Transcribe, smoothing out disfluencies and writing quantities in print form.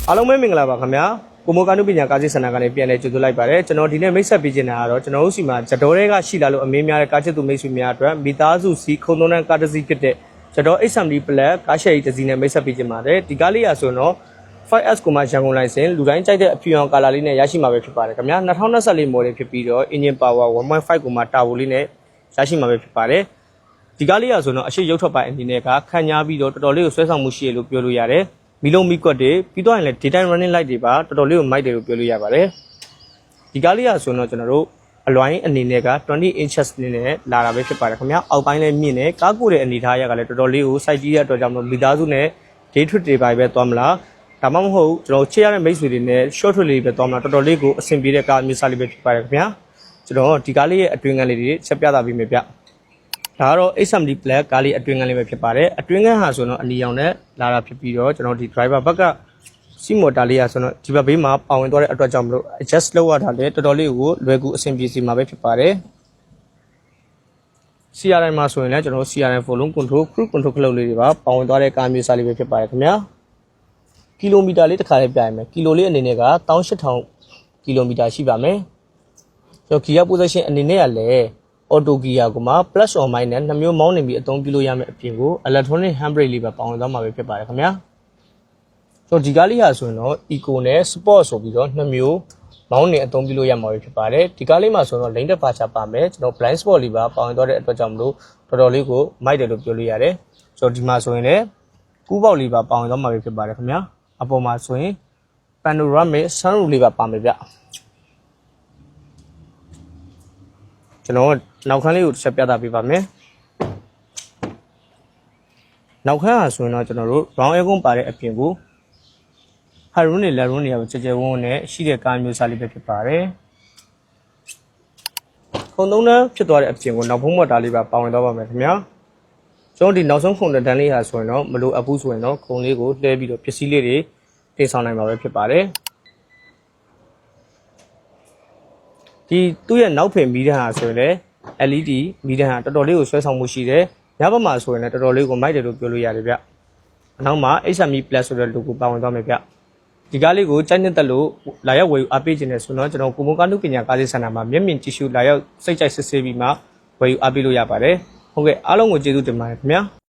အားလုံးပဲမင်္ဂလာပါခင်ဗျာကိုမိုးကနုပညာကားစစ်စင်တာကနေပြန်လဲကြိုဆိုလိုက်ပါတယ်ကျွန်တော်ဒီနေ့မိတ်ဆက်ပေးချင်တာကတော့ကျွန်တော်တို့စီမှာဂျတော်တွေကရှိလာလို့အမေးများတဲ့ကားချစ်သူမိတ်ဆွေများအတွက်မိသားစုစီခုံသုံးတန်းကားတစ်စီးဖြစ်တဲ့ဂျတော် XMD Plus ကားရှယ်ကြီးတစ်စီးနဲ့မိတ်ဆက်ပေးချင်ပါတယ်ဒီကားလေးရဆိုတော့ 5S ကိုမှရန်ကုန်လိုင်စင်လူတိုင်းကြိုက်တဲ့အဖြူအောင်ကာလာလေးနဲ့ရရှိမှာပဲဖြစ်ပါတယ်ခင်ဗျာ2024 model ဖြစ်ပြီးတော့ engine power 1.5 ကိုမှတာဝိုလေးနဲ့ရရှိမှာပဲဖြစ်ပါတယ်ဒီကားလေးရဆိုတော့အရှိရုပ်ထွက်ပိုင်းအနေနဲ့ကခန့်ညားပြီးတော့တော်တော်လေးကိုဆွဲဆောင်မှုရှိရလို့ပြောလို့ရတယ်မီလုံးမီကွက်တွေပြီးတော့ရင်လည်း daytime running light တွေပါတော်တော်လေးကိုမိုက်တယ်လို့ပြောလို့ရပါတယ်ဒီကားလေးရဆိုတော့ကျွန်တော်တို့အလွိုင်းအနေနဲ့က20 inches နဲ့လာတာပဲဖြစ်ပါတယ်ခင်ဗျာအောက်ပိုင်းလည်းမြင့်တယ်ကားကိုတဲ့အနေထားရကလည်းတော်တော်လေးကိုစိုက်ကြည့်ရတဲ့အတွက်ကြောင့်မိသားစုနဲ့ day trip တွေပါပဲသွားမလားဒါမှမဟုတ်ကျွန်တော်ချေရတဲ့မိတ်ဆွေတွေနဲ့ short trip လေးပဲသွားမလားတော်တော်လေးကိုအဆင်ပြေတဲ့ကားမျိုးစားလေးပဲဖြစ်ပါတယ်ခင်ဗျာကျွန်တော်ဒီကားလေးရဲ့အတွင်းခန်းလေးတွေချက်ပြသပေးမယ်ဗျဒါကတော့ XMD Plus ကားလေးအတွင်းခန်းလေးပဲဖြစ်ပါတယ်အတွင်းခန်းဟာဆိုတော့အနီရောင်နဲ့လာတာဖြစ်ပြီးတော့ကျွန်တော်ဒီ driver ဘက်ကစီမော်တာလေးရဆိုတော့ဒီဘက်ဘေးမှာပါဝင်သွားတဲ့အတွက်ကြောင့်မလို့ adjust လုပ်ရတာလည်းတော်တော်လေးကိုလွယ်ကူအဆင်ပြေစီမှာပဲဖြစ်ပါတယ် CRM မှာဆိုရင်လည်းကျွန်တော် CRM volume control cruise control ခလုတ်လေးတွေပါပါဝင်သွားတဲ့ကားမျိုးစားလေးပဲဖြစ်ပါတယ်ခင်ဗျာကီလိုမီတာလေးတစ်ခါလေးပြရမယ်ကီလိုလေးအနေနဲ့က18000ကီလိုမီတာရှိပါမယ်ကျွန်တော် gear position အနေနဲ့ကလည်းauto gear ကိုမှ plus or minus နှစ်မျိုးမောင်းနေပြီးအသုံးပြုလို့ရမယ့်အပြင်ကို electronic handbrake လေးပဲပါဝင်သွားမှာပဲဖြစ်ပါတယ်ခင်ဗျာဆိုတော့ဒီကားလေးဟာဆိုရင်တော့ eco နဲ့ sport ဆိုပြီးတော့နှစ်မျိုးမောင်းနေအသုံးပြုလို့ရမှာပဲဖြစ်ပါတယ်ဒီကားလေးမှာဆိုတော့ lane departure ပါမယ်ကျွန်တော် blind spot လေးပါပါဝင်သွားတဲ့အတွက်ကြောင့်မလို့တော်တော်လေးကိုမိုက်တယ်လို့ပြောလို့ရတယ်ဆိုတော့ဒီမှာဆိုရင်လည်းကူးပေါက်လေးပါပါဝင်သွားမှာပဲဖြစ်ပါတယ်ခင်ဗျာအပေါ်မှာဆိုရင် panoramic sunroof လေးပါပါမယ်ဗျကျွန်တော်နောက်ခန်းလေးကိုတစ်ချက်ပြသပေးပါမယ်နောက်ခန်းဟာဆိုရင်တော့ကျွန်တော်တို့ round aircon ပါတဲ့အပြင်ကို high room နဲ့ low room တွေကကြကြဝန်းနဲ့ရှိတဲ့ကားမျိုးစားလေးပဲဖြစ်ပါတယ်ခုံသုံးတန်းဖြစ်သွားတဲ့အပြင်ကိုနောက်ဖုံးမော်တာလေးပါပါဝင်သွားပါမယ်ခင်ဗျာကျွန်တော်ဒီနောက်ဆုံးခုံတန်းလေးဟာဆိုရင်တော့မလိုအပ်ဘူးဆိုရင်တော့ခုံလေးကိုလှဲပြီးတော့ပစ္စည်းလေးတွေတင်ဆောင်နိုင်မှာပဲဖြစ်ပါတယ်ဒီသူ့ရဲ့နောက်ဖင်မီးတန်းဟာဆိုရင်လည်း LED မီးတန်းဟာတော်တော်လေးကိုဆွဲဆောင်မှုရှိတယ်ညဘက်မှာဆိုရင်လည်းတော်တော်လေးကိုမိုက်တယ်လို့ပြောလို့ရတယ်ဗျအနောက်မှာ XMD Plus ဆိုတဲ့ logo ပါဝင်သွားမယ်ဗျဒီကားလေးကိုကြိုက်နှစ်သက်လို့လာရောက်ဝယ်ယူအားပေးခြင်းနဲ့ဆိုတော့ကျွန်တော်ကိုမိုးကနုပညာကားလေးစင်တာမှာမျက်မြင်ကြည့်ရှုလာရောက်စိတ်ကြိုက်စစ်ဆေးပြီးမှဝယ်ယူအားပေးလို့ရပါတယ်ဟုတ်ကဲ့အားလုံးကိုကျေးဇူးတင်ပါတယ်ခင်ဗျာ